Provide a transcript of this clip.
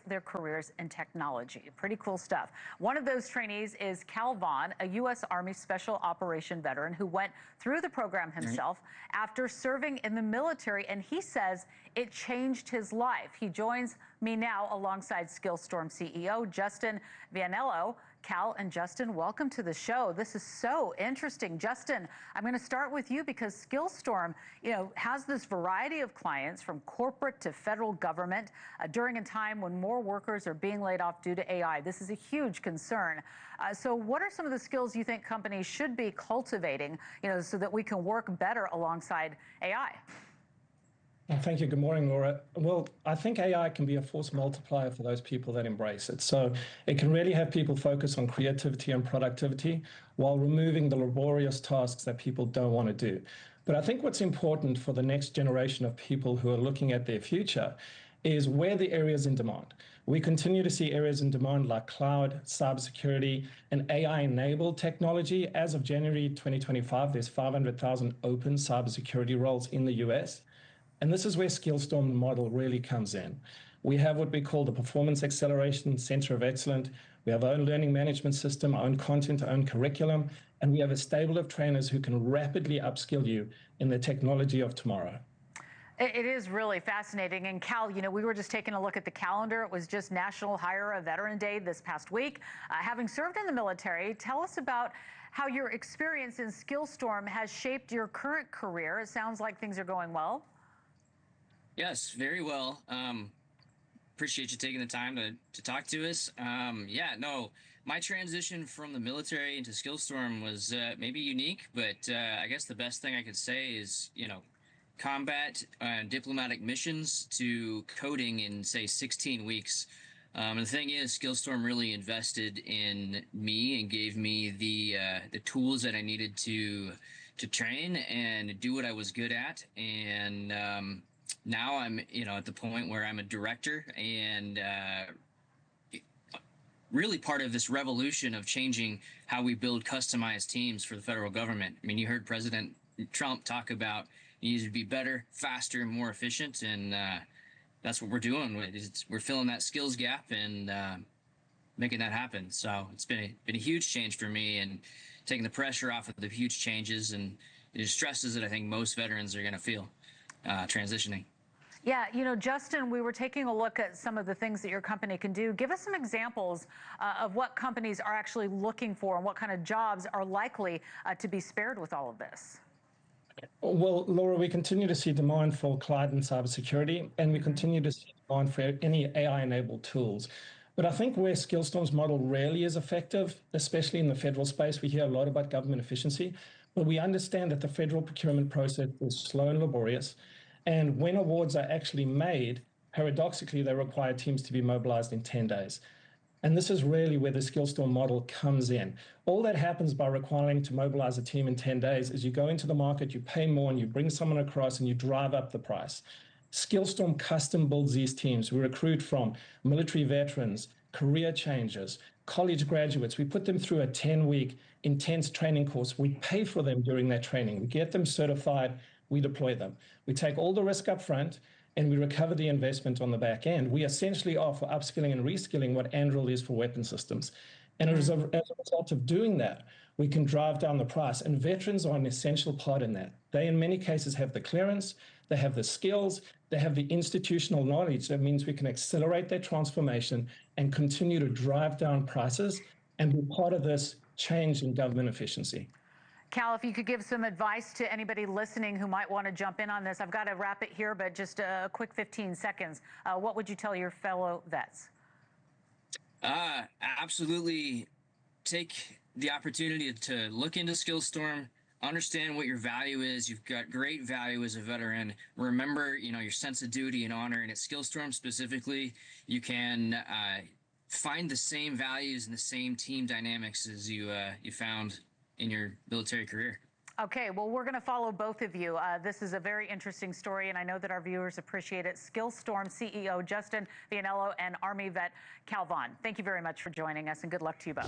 their careers in technology. Pretty cool stuff. One of those trainees is Kal Vaughn, a U.S. Army Special Operation veteran who went through the program himself after serving in the military, and he says it changed his life. He joins me now alongside SkillStorm CEO Justin Vianello. Kal and Justin, welcome to the show. This is so interesting. Justin, I'm going to start with you because SkillStorm, has this variety of clients from corporate to federal government during a time when more workers are being laid off due to AI. This is a huge concern. So what are some of the skills you think companies should be cultivating, so that we can work better alongside AI? Thank you. Good morning, Laura. Well, I think AI can be a force multiplier for those people that embrace it. So it can really have people focus on creativity and productivity while removing the laborious tasks that people don't want to do. But I think what's important for the next generation of people who are looking at their future is where the areas in demand. We continue to see areas in demand like cloud, cybersecurity, and AI-enabled technology. As of January 2025, there's 500,000 open cybersecurity roles in the US. And this is where SkillStorm model really comes in. We have what we call the Performance Acceleration Center of Excellence. We have our own learning management system, our own content, our own curriculum, and we have a stable of trainers who can rapidly upskill you in the technology of tomorrow. It is really fascinating. And Kal, we were just taking a look at the calendar. It was just National Hire a Veteran Day this past week. Having served in the military, tell us about how your experience in SkillStorm has shaped your current career. It sounds like things are going well. Yes, very well. Appreciate you taking the time to talk to us. My transition from the military into SkillStorm was maybe unique, but I guess the best thing I could say is, combat diplomatic missions to coding in, say, 16 weeks. And the thing is, SkillStorm really invested in me and gave me the tools that I needed to train and do what I was good at. And now I'm, at the point where I'm a director and really part of this revolution of changing how we build customized teams for the federal government. I mean, you heard President Trump talk about it needs to be better, faster, more efficient, and that's what we're doing. We're filling that skills gap and making that happen. So it's been a huge change for me and taking the pressure off of the huge changes and the stresses that I think most veterans are going to feel transitioning. Yeah, Justin, we were taking a look at some of the things that your company can do. Give us some examples of what companies are actually looking for and what kind of jobs are likely to be spared with all of this. Well, Laura, we continue to see demand for cloud and cybersecurity, and we continue to see demand for any AI-enabled tools. But I think where SkillStorm's model really is effective, especially in the federal space, we hear a lot about government efficiency, but we understand that the federal procurement process is slow and laborious. And when awards are actually made, paradoxically, they require teams to be mobilized in 10 days. And this is really where the SkillStorm model comes in. All that happens by requiring to mobilize a team in 10 days is you go into the market, you pay more, and you bring someone across, and you drive up the price. SkillStorm custom builds these teams. We recruit from military veterans, career changers, college graduates. We put them through a 10-week intense training course. We pay for them during that training. We get them certified. We deploy them. We take all the risk up front, and we recover the investment on the back end. We essentially offer upskilling and reskilling what Anduril is for weapon systems. And as a result of doing that, we can drive down the price. And veterans are an essential part in that. They, in many cases, have the clearance, they have the skills, they have the institutional knowledge. That means we can accelerate their transformation and continue to drive down prices and be part of this change in government efficiency. Kal, if you could give some advice to anybody listening who might want to jump in on this. I've got to wrap it here, but just a quick 15 seconds. What would you tell your fellow vets? Absolutely take the opportunity to look into SkillStorm, understand what your value is. You've got great value as a veteran. Remember, your sense of duty and honor. And at SkillStorm specifically, you can find the same values and the same team dynamics as you found in your military career. Okay, well, we're going to follow both of you. This is a very interesting story, and I know that our viewers appreciate it. SkillStorm CEO Justin Vianello and Army vet Kal Vaughn, thank you very much for joining us, and good luck to you both.